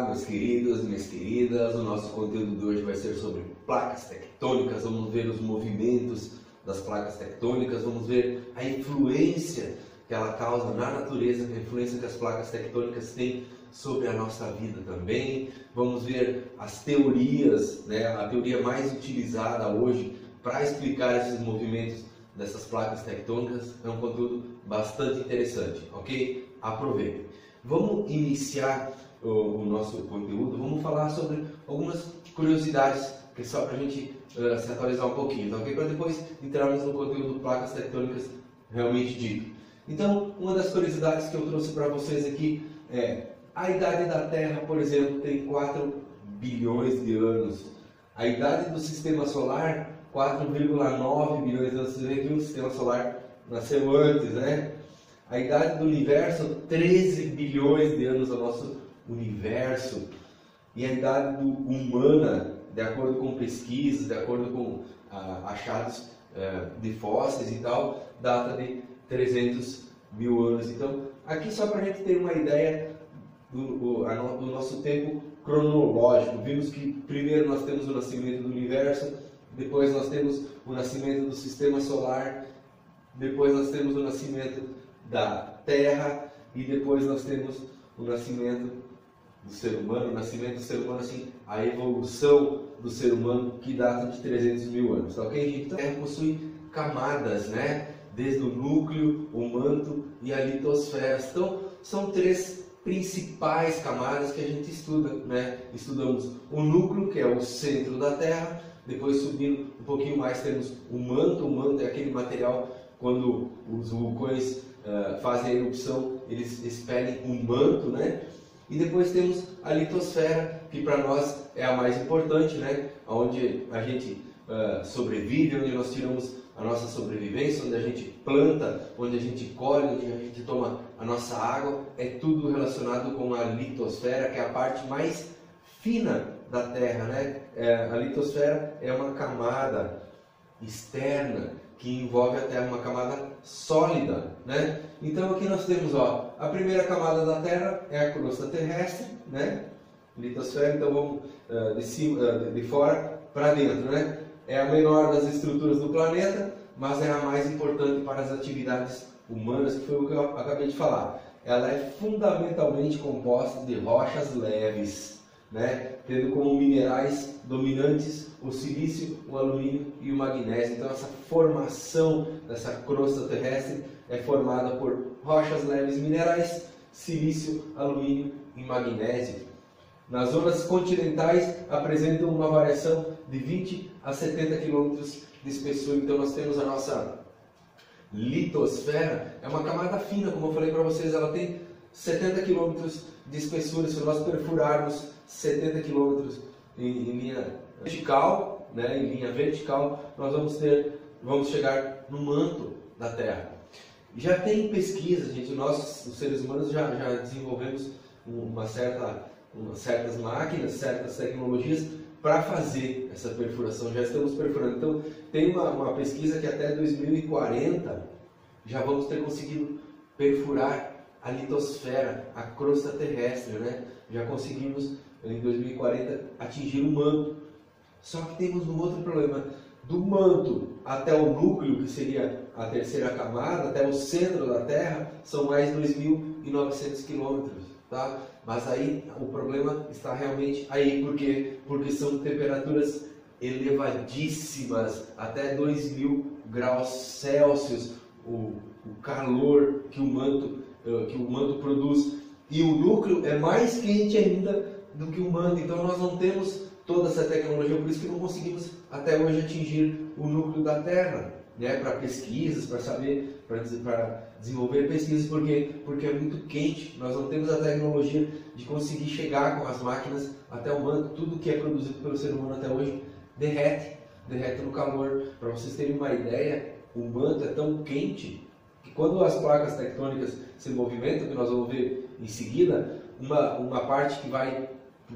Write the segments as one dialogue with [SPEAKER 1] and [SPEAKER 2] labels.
[SPEAKER 1] meus queridos, minhas queridas. O nosso conteúdo de hoje vai ser sobre placas tectônicas. Vamos ver os movimentos das placas tectônicas, vamos ver a influência que ela causa na natureza, a influência que as placas tectônicas têm sobre a nossa vida também. Vamos ver as teorias, né? A teoria mais utilizada hoje para explicar esses movimentos dessas placas tectônicas. É um conteúdo bastante interessante, ok? Aproveitem. Vamos iniciar o nosso conteúdo, vamos falar sobre algumas curiosidades, que é só para a gente se atualizar um pouquinho, tá ok? Para depois entrarmos no conteúdo placas tectônicas realmente dito. Então, uma das curiosidades que eu trouxe para vocês aqui é a idade da Terra, por exemplo, tem 4 bilhões de anos. A idade do Sistema Solar, 4,9 bilhões de anos. Você vê que o Sistema Solar nasceu antes, né? A idade do Universo, 13 bilhões de anos ao nosso Universo. E a idade humana, de acordo com pesquisas, de acordo com achados de fósseis e tal, data de 300 mil anos. Então, aqui só para a gente ter uma ideia do nosso tempo cronológico. Vimos que primeiro nós temos o nascimento do Universo, depois nós temos o nascimento do Sistema Solar, depois nós temos o nascimento da Terra e depois nós temos o nascimento do ser humano. O nascimento do ser humano, assim, a evolução do ser humano, que data de 300 mil anos, tá ok, gente? Então, a Terra possui camadas, né? Desde o núcleo, o manto e a litosfera. Então, são 3 principais camadas que a gente estuda, né? Estudamos o núcleo, que é o centro da Terra. Depois, subindo um pouquinho mais, temos o manto. O manto é aquele material, quando os vulcões fazem a erupção, eles expelem um manto, né? E depois temos a litosfera, que para nós é a mais importante, né? Onde a gente sobrevive, onde nós tiramos a nossa sobrevivência, onde a gente planta, onde a gente colhe, onde a gente toma a nossa água. É tudo relacionado com a litosfera, que é a parte mais fina da Terra, né? A litosfera é uma camada externa que envolve a Terra, uma camada sólida, né? Então aqui nós temos, ó, a primeira camada da Terra é a crosta terrestre, né? Litosfera. Então vamos de fora para dentro, né? É a menor das estruturas do planeta, mas é a mais importante para as atividades humanas, que foi o que eu acabei de falar. Ela é fundamentalmente composta de rochas leves, né? Tendo como minerais dominantes o silício, o alumínio e o magnésio. Então essa formação dessa crosta terrestre é formada por rochas leves minerais, silício, alumínio e magnésio. Nas zonas continentais apresentam uma variação de 20 a 70 km de espessura. Então nós temos a nossa litosfera, é uma camada fina, como eu falei para vocês, ela tem 70 km de espessura. Se nós perfurarmos 70 km em linha vertical, né, em linha vertical, nós vamos chegar no manto da Terra. Já tem pesquisa, gente, nós, os seres humanos, já desenvolvemos certas máquinas, certas tecnologias para fazer essa perfuração. Já estamos perfurando. Então, tem uma pesquisa que até 2040 já vamos ter conseguido perfurar a litosfera, a crosta terrestre, né? Já conseguimos em 2040 atingir o manto. Só que temos um outro problema. Do manto até o núcleo, que seria a terceira camada, até o centro da Terra, são mais 2.900 quilômetros, tá? Mas aí o problema está realmente aí, porque são temperaturas elevadíssimas, até 2.000 graus Celsius, o calor que o manto produz. E o núcleo é mais quente ainda do que o manto. Então nós não temos toda essa tecnologia, por isso que não conseguimos até hoje atingir o núcleo da Terra, né? Para pesquisas, para desenvolver pesquisas, porque é muito quente. Nós não temos a tecnologia de conseguir chegar com as máquinas até o manto. Tudo que é produzido pelo ser humano até hoje derrete no calor. Para vocês terem uma ideia, o manto é tão quente que quando as placas tectônicas se movimentam, que nós vamos ver em seguida, uma parte que vai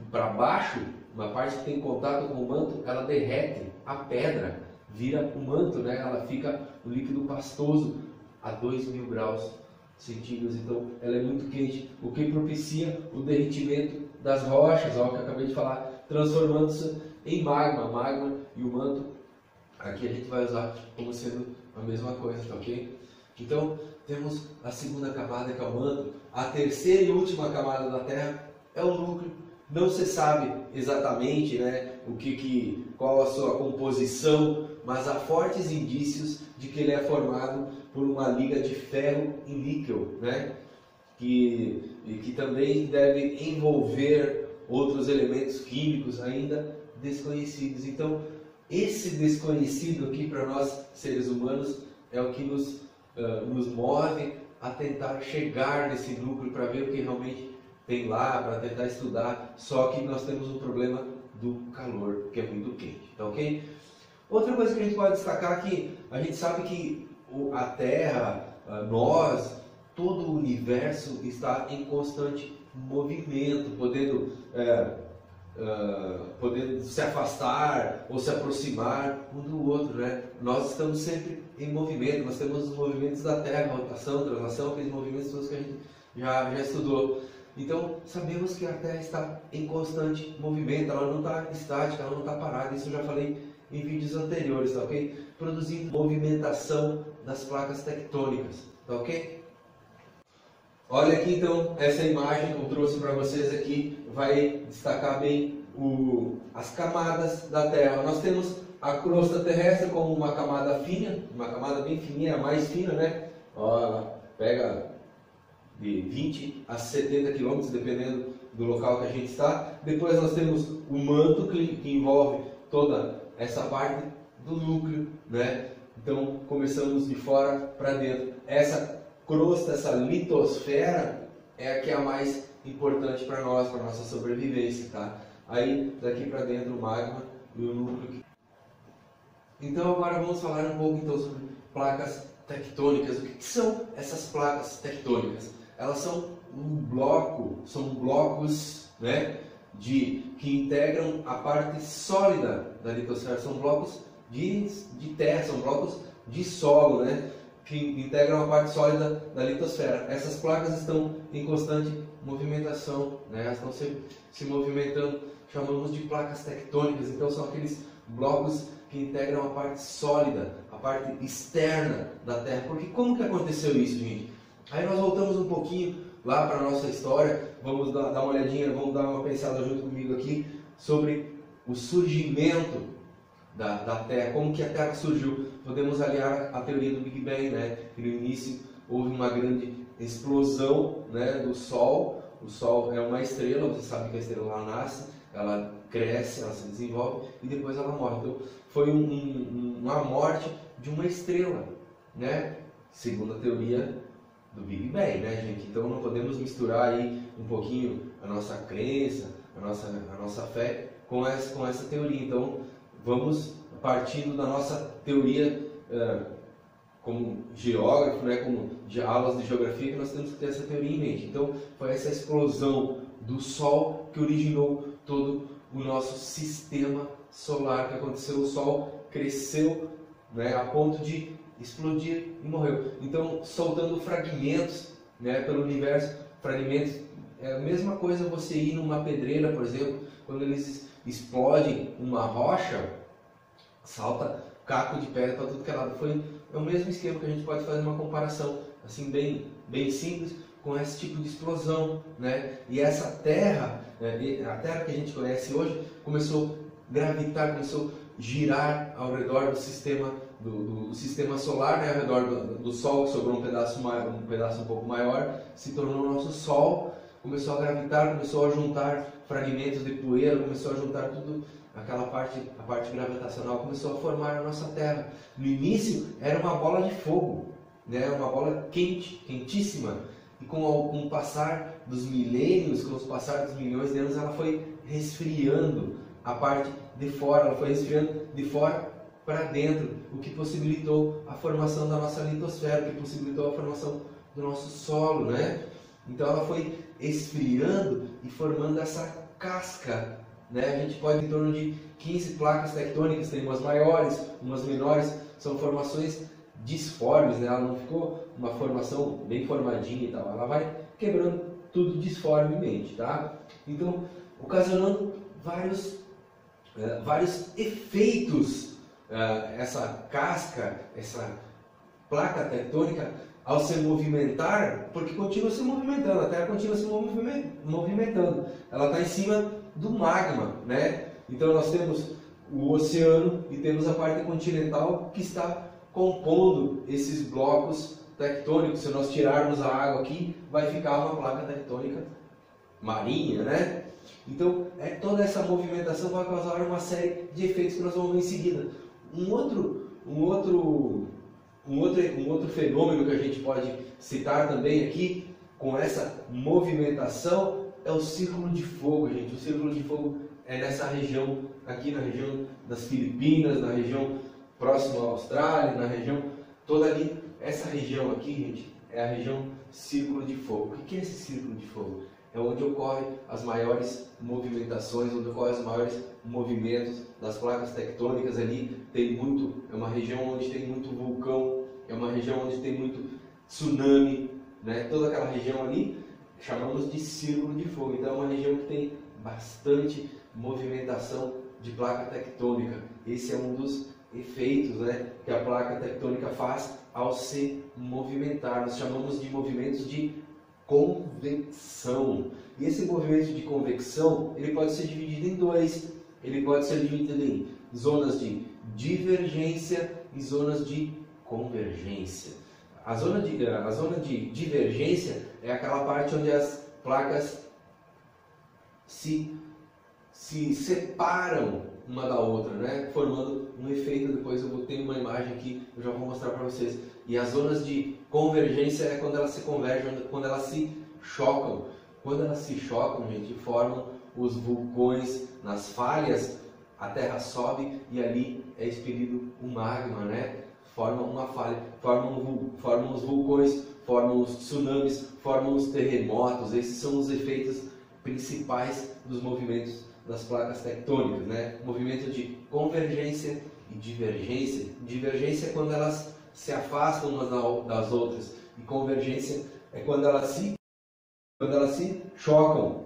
[SPEAKER 1] para baixo, uma parte que tem contato com o manto, ela derrete a pedra, vira o manto, né? Ela fica um líquido pastoso a 2.000 graus centígrados. Então ela é muito quente, o que propicia o derretimento das rochas, ó, que eu acabei de falar, transformando-se em magma. Magma e o manto, aqui a gente vai usar como sendo a mesma coisa, tá ok? Então, temos a segunda camada, que é o manto. A terceira e última camada da Terra é o núcleo. Não se sabe exatamente, né, qual a sua composição, mas há fortes indícios de que ele é formado por uma liga de ferro e níquel, né, que também deve envolver outros elementos químicos ainda desconhecidos. Então, esse desconhecido aqui para nós, seres humanos, é o que nos move a tentar chegar nesse núcleo para ver o que realmente tem lá, para tentar estudar. Só que nós temos um problema do calor, que é muito quente, tá ok? Outra coisa que a gente pode destacar é que a gente sabe que a Terra, nós, todo o universo está em constante movimento, podendo se afastar ou se aproximar um do outro, né? Nós estamos sempre em movimento, nós temos os movimentos da Terra, rotação, translação, aqueles movimentos todos que a gente já estudou. Então, sabemos que a Terra está em constante movimento, ela não está estática, ela não está parada, isso eu já falei em vídeos anteriores, tá ok? Produzindo movimentação das placas tectônicas, tá ok? Olha aqui então, essa imagem que eu trouxe para vocês aqui vai destacar bem as camadas da Terra. Nós temos a crosta terrestre como uma camada fina, uma camada bem fininha, a mais fina, né? Ó, pega de 20 a 70 km, dependendo do local que a gente está. Depois nós temos o manto, que envolve toda essa parte do núcleo, né? Então começamos de fora para dentro. Essa crosta, essa litosfera é a que é a mais importante para nós, para nossa sobrevivência, tá? Aí daqui para dentro o magma e o núcleo. Então agora vamos falar um pouco então sobre placas tectônicas. O que são essas placas tectônicas? Elas são são blocos, né, que integram a parte sólida da litosfera. São blocos de terra, são blocos de solo, né, que integram a parte sólida da litosfera. Essas placas estão em constante movimentação, né, elas estão sempre se movimentando, chamamos de placas tectônicas. Então são aqueles blocos que integram a parte sólida, a parte externa da Terra. Porque como que aconteceu isso, gente? Aí nós voltamos um pouquinho lá para a nossa história, vamos dar uma olhadinha, vamos dar uma pensada junto comigo aqui sobre o surgimento da Terra, como que a Terra surgiu. Podemos aliar a teoria do Big Bang, né? Que no início houve uma grande explosão, né, do Sol. O Sol é uma estrela, você sabe que a estrela lá nasce, ela cresce, ela se desenvolve e depois ela morre. Então foi uma morte de uma estrela, né? Segundo a teoria do Big Bang, né, gente? Então não podemos misturar aí um pouquinho a nossa crença, a nossa fé com essa teoria. Então vamos partindo da nossa teoria como geógrafo, né, como de aulas de geografia, que nós temos que ter essa teoria em mente. Então foi essa explosão do Sol que originou todo o nosso sistema solar que aconteceu. O Sol cresceu, né, a ponto de explodir e morreu. Então, soltando fragmentos, né, pelo universo, fragmentos. É a mesma coisa você ir numa pedreira, por exemplo, quando eles explodem uma rocha, salta caco de pedra para tudo que é lado. É o mesmo esquema que a gente pode fazer uma comparação, assim, bem simples, com esse tipo de explosão, né? E essa Terra, a Terra que a gente conhece hoje, começou a gravitar, começou a girar ao redor do sistema solar, né, ao redor do Sol, que sobrou um pedaço um pouco maior, se tornou o nosso Sol, começou a gravitar, começou a juntar fragmentos de poeira, começou a juntar tudo, a parte gravitacional começou a formar a nossa Terra. No início era uma bola de fogo, né, uma bola quentíssima, e com o passar dos milênios, com o passar dos milhões de anos, ela foi resfriando a parte de fora, ela foi resfriando de fora para dentro, o que possibilitou a formação da nossa litosfera, o que possibilitou a formação do nosso solo, né? Então ela foi esfriando e formando essa casca, né? A gente pode ter em torno de 15 placas tectônicas, tem umas maiores, umas menores, são formações disformes, né? Ela não ficou uma formação bem formadinha e tal, ela vai quebrando tudo disformemente, tá? Então, ocasionando vários efeitos, essa casca, essa placa tectônica, ao se movimentar, porque continua se movimentando, a Terra continua se movimentando, ela está em cima do magma, né? Então nós temos o oceano e temos a parte continental que está compondo esses blocos tectônicos. Se nós tirarmos a água aqui, vai ficar uma placa tectônica marinha, né? Então, toda essa movimentação vai causar uma série de efeitos que nós vamos ver em seguida. Um outro fenômeno que a gente pode citar também aqui, com essa movimentação, é o círculo de fogo, gente. O círculo de fogo é nessa região, aqui na região das Filipinas, na região próxima à Austrália, na região toda ali. Essa região aqui, gente, é a região círculo de fogo. O que é esse círculo de fogo? É onde ocorrem as maiores movimentações, onde ocorrem os maiores movimentos das placas tectônicas ali. É uma região onde tem muito vulcão, é uma região onde tem muito tsunami, né? Toda aquela região ali chamamos de círculo de fogo. Então é uma região que tem bastante movimentação de placa tectônica. Esse é um dos efeitos, né, que a placa tectônica faz ao se movimentar. Nós chamamos de movimentos de convecção. E esse movimento de convecção, ele pode ser dividido em dois. Ele pode ser dividido em zonas de divergência e zonas de convergência. A zona de divergência é aquela parte onde as placas se separam uma da outra, né? Formando um efeito. Depois eu vou ter uma imagem aqui, eu já vou mostrar para vocês. E as zonas de convergência é quando elas se convergem, quando elas se chocam. Quando elas se chocam, gente, formam os vulcões nas falhas, a Terra sobe e ali é expelido o magma, né? Formam uma falha, formam os vulcões, formam os tsunamis, formam os terremotos. Esses são os efeitos principais dos movimentos das placas tectônicas, né? Movimento de convergência e divergência. Divergência é quando elas se afastam umas das outras, e convergência é quando elas se chocam.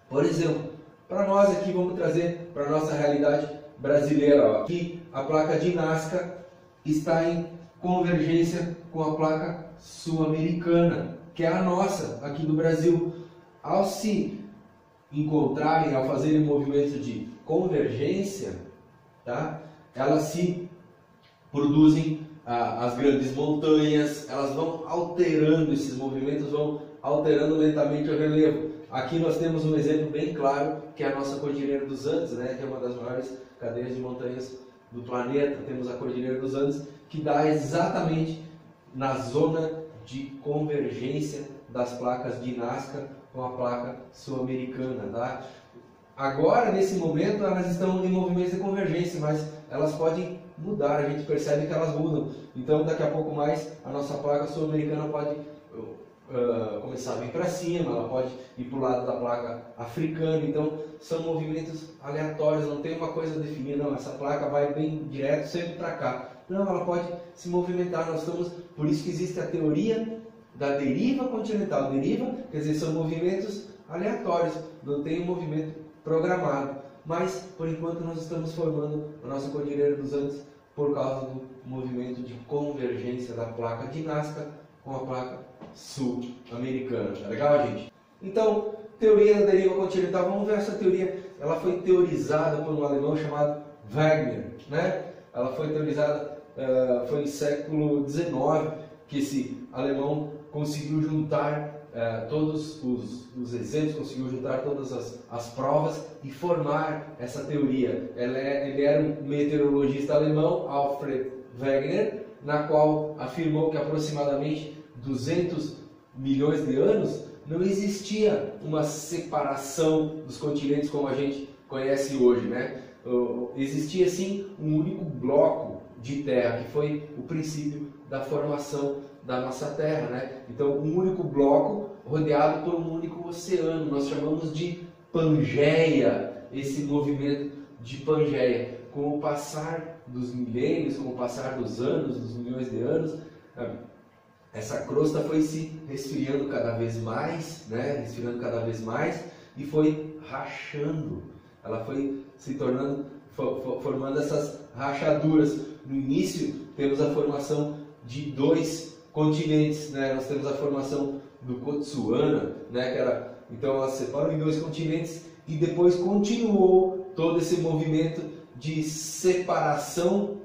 [SPEAKER 1] Por exemplo, para nós aqui, vamos trazer para a nossa realidade brasileira, ó. Aqui a placa de Nazca está em convergência com a placa sul-americana, que é a nossa, aqui do Brasil. Ao se encontrarem, ao fazerem movimento de convergência, tá? Elas se produzem as grandes montanhas, elas vão alterando, esses movimentos vão alterando lentamente o relevo. Aqui nós temos um exemplo bem claro, que é a nossa Cordilheira dos Andes, né? Que é uma das maiores cadeias de montanhas do planeta. Temos a Cordilheira dos Andes, que dá exatamente na zona de convergência das placas de Nazca com a placa sul-americana, tá? Agora, nesse momento, elas estão em movimentos de convergência, mas elas podem mudar, a gente percebe que elas mudam. Então, daqui a pouco mais, a nossa placa sul-americana pode começar a vir para cima, ela pode ir para o lado da placa africana. Então, são movimentos aleatórios, não tem uma coisa definida, não, essa placa vai bem direto sempre para cá. Não, ela pode se movimentar. Por isso que existe a teoria da deriva continental. Deriva, quer dizer, são movimentos aleatórios, não tem um movimento programado. Mas, por enquanto, nós estamos formando a nossa Cordilheira dos Andes por causa do movimento de convergência da placa de Nazca com a placa sul-americana. Tá legal, gente? Então, teoria da deriva continental. Vamos ver essa teoria. Ela foi teorizada por um alemão chamado Wegener, né? Ela foi teorizada, foi no século XIX, que esse alemão conseguiu juntar todos os exemplos, conseguiu juntar todas as provas e formar essa teoria. Ele era um meteorologista alemão, Alfred Wegener, na qual afirmou que aproximadamente 200 milhões de anos não existia uma separação dos continentes como a gente conhece hoje, né? Existia sim um único bloco de terra, que foi o princípio da formação da nossa Terra, né? Então, um único bloco rodeado por um único oceano. Nós chamamos de Pangeia, esse movimento de Pangeia. Com o passar dos milênios, com o passar dos anos, dos milhões de anos, essa crosta foi se resfriando cada vez mais, né? Resfriando cada vez mais e foi rachando. Ela foi se tornando, formando essas rachaduras. No início temos a formação de 2 continentes, né? Nós temos a formação do Gondwana, né? Que era, então elas separam em 2 continentes e depois continuou todo esse movimento de separação,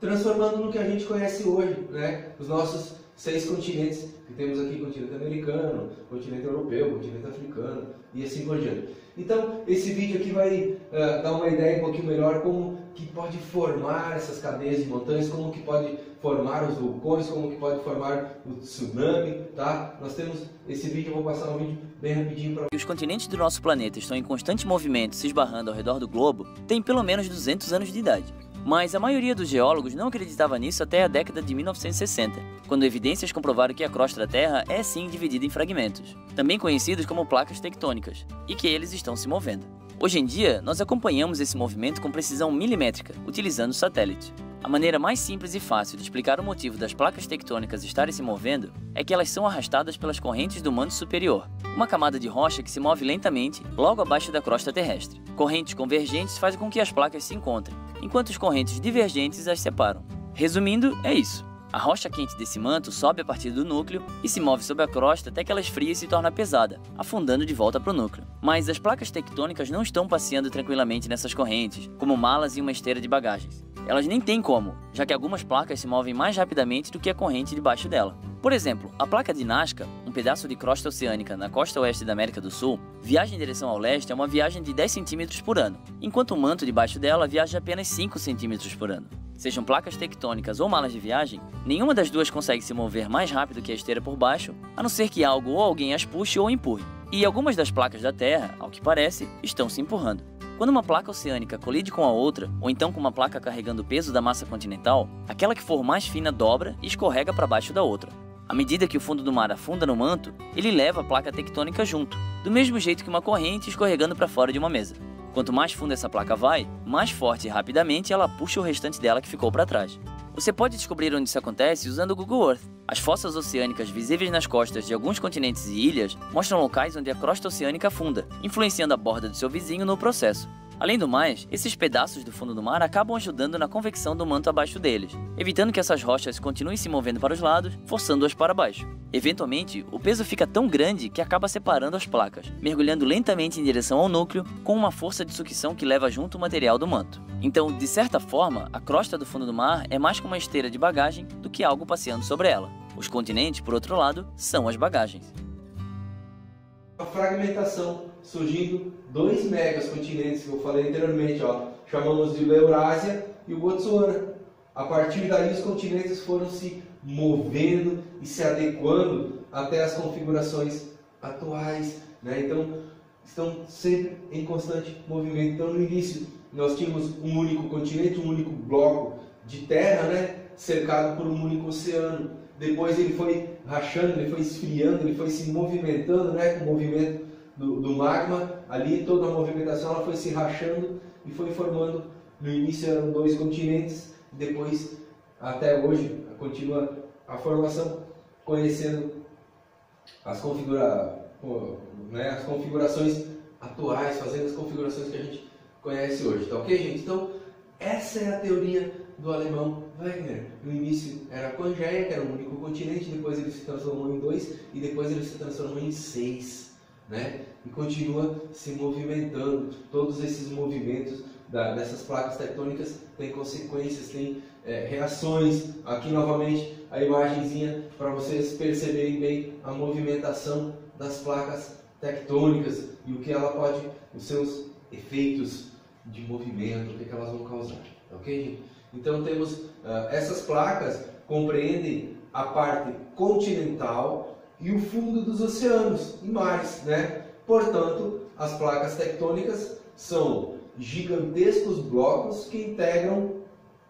[SPEAKER 1] transformando no que a gente conhece hoje, né? Os nossos 6 continentes que temos aqui: continente americano, continente europeu, continente africano e assim por diante. Então, esse vídeo aqui vai dar uma ideia um pouquinho melhor como que pode formar essas cadeias de montanhas, como que pode formar os vulcões, como que pode formar o tsunami, tá? Nós temos esse vídeo, eu vou passar um vídeo bem rapidinho para...
[SPEAKER 2] Os continentes do nosso planeta estão em constante movimento, se esbarrando ao redor do globo, tem pelo menos 200 anos de idade. Mas a maioria dos geólogos não acreditava nisso até a década de 1960, quando evidências comprovaram que a crosta da Terra é sim dividida em fragmentos, também conhecidos como placas tectônicas, e que eles estão se movendo. Hoje em dia, nós acompanhamos esse movimento com precisão milimétrica, utilizando satélites. A maneira mais simples e fácil de explicar o motivo das placas tectônicas estarem se movendo é que elas são arrastadas pelas correntes do manto superior, uma camada de rocha que se move lentamente logo abaixo da crosta terrestre. Correntes convergentes fazem com que as placas se encontrem, enquanto as correntes divergentes as separam. Resumindo, é isso. A rocha quente desse manto sobe a partir do núcleo e se move sobre a crosta até que ela esfria e se torna pesada, afundando de volta para o núcleo. Mas as placas tectônicas não estão passeando tranquilamente nessas correntes, como malas em uma esteira de bagagens. Elas nem têm como, já que algumas placas se movem mais rapidamente do que a corrente debaixo dela. Por exemplo, a placa de Nazca, um pedaço de crosta oceânica na costa oeste da América do Sul, viaja em direção ao leste é uma viagem de 10 cm por ano, enquanto o manto debaixo dela viaja apenas 5 cm por ano. Sejam placas tectônicas ou malas de viagem, nenhuma das duas consegue se mover mais rápido que a esteira por baixo, a não ser que algo ou alguém as puxe ou empurre. E algumas das placas da Terra, ao que parece, estão se empurrando. Quando uma placa oceânica colide com a outra, ou então com uma placa carregando o peso da massa continental, aquela que for mais fina dobra e escorrega para baixo da outra. À medida que o fundo do mar afunda no manto, ele leva a placa tectônica junto, do mesmo jeito que uma corrente escorregando para fora de uma mesa. Quanto mais fundo essa placa vai, mais forte e rapidamente ela puxa o restante dela que ficou para trás. Você pode descobrir onde isso acontece usando o Google Earth. As fossas oceânicas visíveis nas costas de alguns continentes e ilhas mostram locais onde a crosta oceânica afunda, influenciando a borda do seu vizinho no processo. Além do mais, esses pedaços do fundo do mar acabam ajudando na convecção do manto abaixo deles, evitando que essas rochas continuem se movendo para os lados, forçando-as para baixo. Eventualmente, o peso fica tão grande que acaba separando as placas, mergulhando lentamente em direção ao núcleo, com uma força de sucção que leva junto o material do manto. Então, de certa forma, a crosta do fundo do mar é mais como uma esteira de bagagem do que algo passeando sobre ela. Os continentes, por outro lado, são as bagagens.
[SPEAKER 1] A fragmentação, surgindo 2 megacontinentes que eu falei anteriormente, ó, chamamos de Eurásia e o Gondwana. A partir daí os continentes foram se movendo e se adequando até as configurações atuais, né? Então estão sempre em constante movimento. Então no início nós tínhamos um único continente, um único bloco de terra, né? Cercado por um único oceano. Depois ele foi rachando, ele foi esfriando, ele foi se movimentando, né? Com o movimento do magma, ali toda a movimentação ela foi se rachando e foi formando. No início eram 2 continentes, depois até hoje continua a formação, conhecendo as configurações atuais, fazendo as configurações que a gente conhece hoje, tá ok, gente? Então essa é a teoria do alemão Wegener. No início era a Pangeia, que era um único continente, depois ele se transformou em 2 e depois ele se transformou em 6, né? E continua se movimentando. Todos esses movimentos dessas placas tectônicas têm consequências, têm reações. Aqui novamente a imagenzinha para vocês perceberem bem a movimentação das placas tectônicas e o que ela pode, os seus efeitos de movimento, o que elas vão causar, ok, gente? Então temos essas placas compreendem a parte continental e o fundo dos oceanos e mares, né? Portanto, as placas tectônicas são gigantescos blocos que integram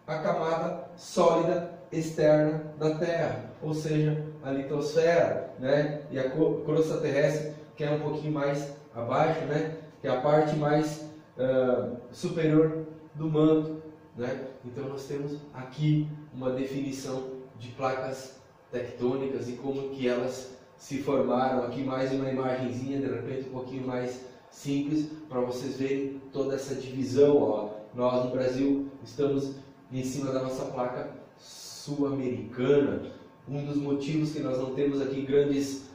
[SPEAKER 1] a camada sólida externa da Terra, ou seja, a litosfera, né? E a crosta terrestre, que é um pouquinho mais abaixo, né? Que é a parte mais superior do manto, né? Então nós temos aqui uma definição de placas tectônicas e como que elas se formaram. Aqui mais uma imagenzinha, de repente um pouquinho mais simples, para vocês verem toda essa divisão. Ó. Nós no Brasil estamos em cima da nossa placa sul-americana. Um dos motivos que nós não temos aqui grandes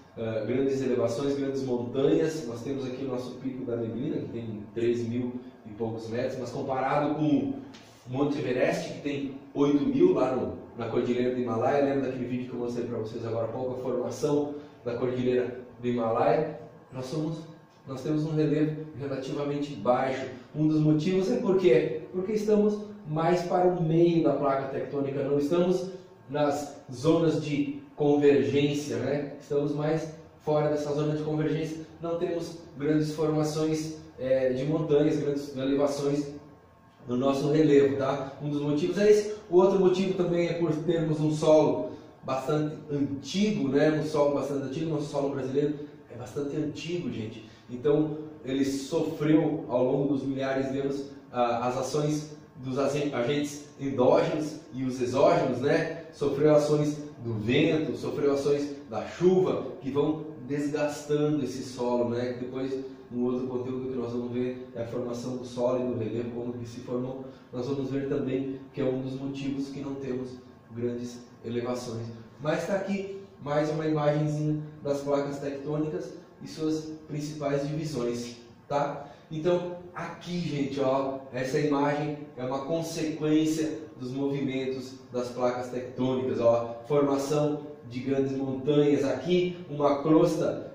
[SPEAKER 1] elevações, grandes montanhas, nós temos aqui o nosso Pico da Neblina, que tem 3.000 e poucos metros, mas comparado com o Monte Everest, que tem 8.000 lá na Cordilheira do Himalaia, lembra daquele vídeo que eu mostrei para vocês agora há pouco, a formação da Cordilheira do Himalaia, nós temos um relevo relativamente baixo. Um dos motivos é porque estamos mais para o meio da placa tectônica, não estamos nas zonas de convergência, né? Estamos mais fora dessa zona de convergência, não temos grandes formações de montanhas, grandes elevações no nosso relevo, tá? Um dos motivos é esse. O outro motivo também é por termos um solo bastante antigo, né? Um solo bastante antigo, nosso solo brasileiro é bastante antigo, gente. Então ele sofreu ao longo dos milhares de anos as ações dos agentes endógenos e os exógenos, né? Sofreu ações do vento, sofreu ações da chuva que vão desgastando esse solo, né? Depois, no outro conteúdo que nós vamos ver é a formação do solo e do relevo, como que se formou. Nós vamos ver também que é um dos motivos que não temos grandes elevações. Mas está aqui mais uma imagenzinha das placas tectônicas e suas principais divisões, tá? Então, aqui, gente, ó, essa imagem é uma consequência dos movimentos das placas tectônicas, ó, formação de grandes montanhas. Aqui, uma crosta,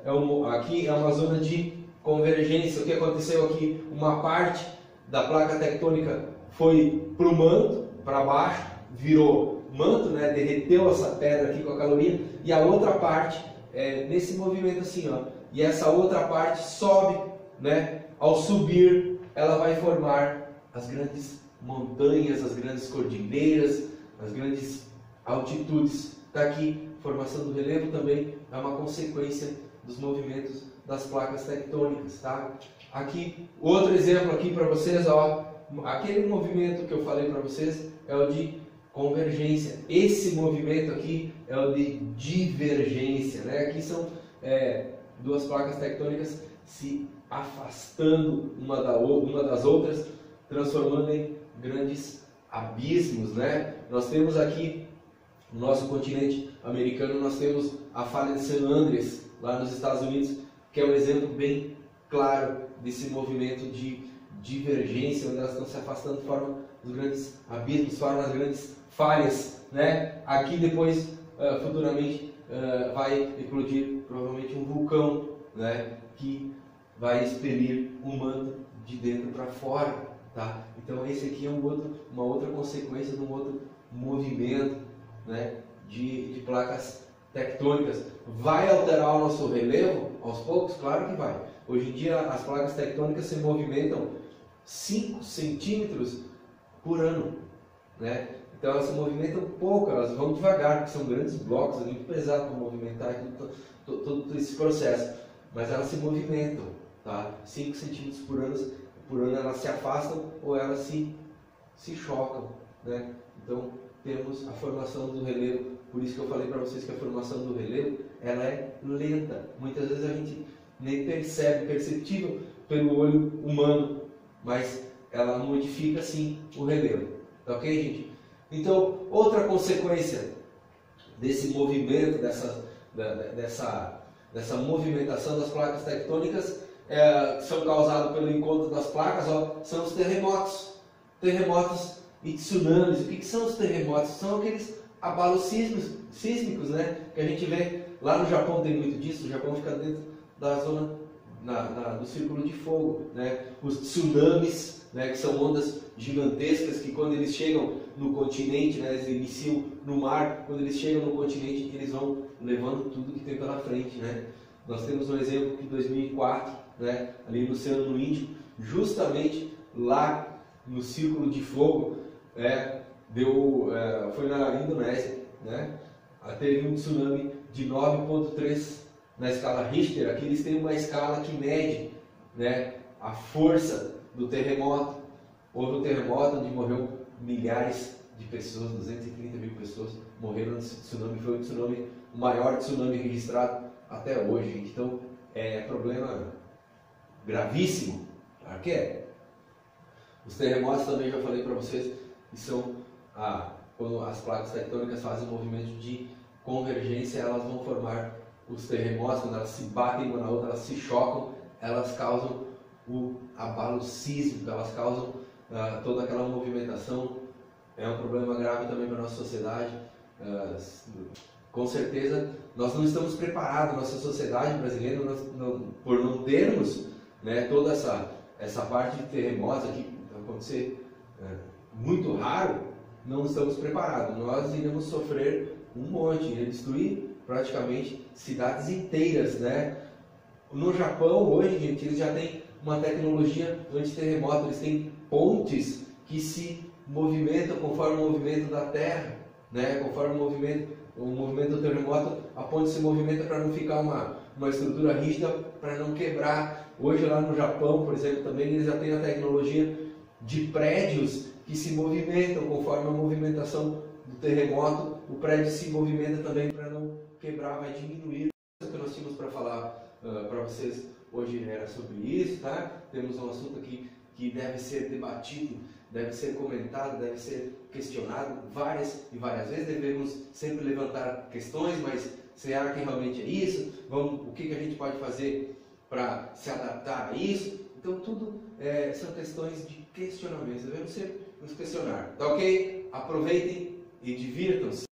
[SPEAKER 1] aqui é uma zona de convergência. O que aconteceu aqui? Uma parte da placa tectônica foi para o manto, para baixo, virou manto, né? Derreteu essa pedra aqui com a caloria, e a outra parte nesse movimento assim, ó, e essa outra parte sobe, né? Ao subir, ela vai formar as grandes montanhas, as grandes cordilheiras, as grandes altitudes. Está aqui, formação do relevo também é uma consequência dos movimentos das placas tectônicas, tá? Aqui, outro exemplo aqui para vocês, ó, aquele movimento que eu falei para vocês é o de convergência. Esse movimento aqui é o de divergência, né? Aqui são duas placas tectônicas se afastando uma das outras, transformando em grandes abismos, né? Nós temos aqui no nosso continente americano, nós temos a falha de San Andreas lá nos Estados Unidos, que é um exemplo bem claro desse movimento de divergência, onde elas estão se afastando, formam os grandes abismos, formam as grandes falhas, né? Aqui depois, futuramente, vai eclodir provavelmente um vulcão, né? Que vai expelir um manto de dentro para fora, tá? Então esse aqui é uma outra consequência de um outro movimento, né? de placas tectônicas. Vai alterar o nosso relevo aos poucos? Claro que vai. Hoje em dia as placas tectônicas se movimentam 5 centímetros por ano, né? Então elas se movimentam pouco, elas vão devagar, porque são grandes blocos, é muito pesado para movimentar todo esse processo, mas elas se movimentam, tá? 5 centímetros por ano elas se afastam ou elas se chocam, né? Então temos a formação do relevo. Por isso que eu falei para vocês que a formação do relevo ela é lenta. Muitas vezes a gente nem perceptível pelo olho humano, mas ela modifica sim o relevo. Tá ok, gente? Então, outra consequência desse movimento, dessa movimentação das placas tectônicas, que são causados pelo encontro das placas, ó, são os terremotos. Terremotos e tsunamis. O que são os terremotos? São aqueles abalos sísmicos, né? Que a gente vê lá no Japão, tem muito disso. O Japão fica dentro da zona do círculo de fogo, né? Os tsunamis, né? Que são ondas gigantescas que quando eles chegam no continente, né? Eles iniciam no mar, quando eles chegam no continente eles vão levando tudo que tem pela frente, né? Nós temos um exemplo que em 2004, né? Ali no Oceano Índico, justamente lá no círculo de fogo, foi na Indonésia, né? Teve um tsunami de 9,3 na escala Richter. Aqui eles têm uma escala que mede, né, a força do terremoto. Houve um terremoto onde morreu milhares de pessoas, 230 mil pessoas morreram nesse tsunami. Foi o maior tsunami registrado até hoje. Então, é problema gravíssimo. Claro que é. Os terremotos também já falei para vocês que são quando as placas tectônicas fazem um movimento de convergência, elas vão formar os terremotos. Quando elas se batem uma na outra, elas se chocam, elas causam o abalo sísmico, elas causam toda aquela movimentação. É um problema grave também para a nossa sociedade. Com certeza nós não estamos preparados, nossa sociedade brasileira, por não termos, né, toda essa parte de terremotos aqui acontecer muito raro, não estamos preparados. Nós iremos sofrer um monte, iremos destruir praticamente cidades inteiras, né? No Japão hoje, gente, eles já têm uma tecnologia anti-terremoto, eles têm pontes que se movimentam conforme o movimento da Terra, né? Conforme o movimento do terremoto, a ponte se movimenta para não ficar uma estrutura rígida, para não quebrar. Hoje lá no Japão, por exemplo, também eles já têm a tecnologia de prédios que se movimentam conforme a movimentação do terremoto. O prédio se movimenta também para não quebrar, vai diminuir. O que nós tínhamos para falar para vocês hoje era sobre isso, tá? Temos um assunto aqui que deve ser debatido, deve ser comentado, deve ser questionado várias e várias vezes. Devemos sempre levantar questões, mas será que realmente é isso? O que a gente pode fazer para se adaptar a isso? Então tudo são questões de questionamentos, devemos sempre nos questionar. Tá ok? Aproveitem e divirtam-se.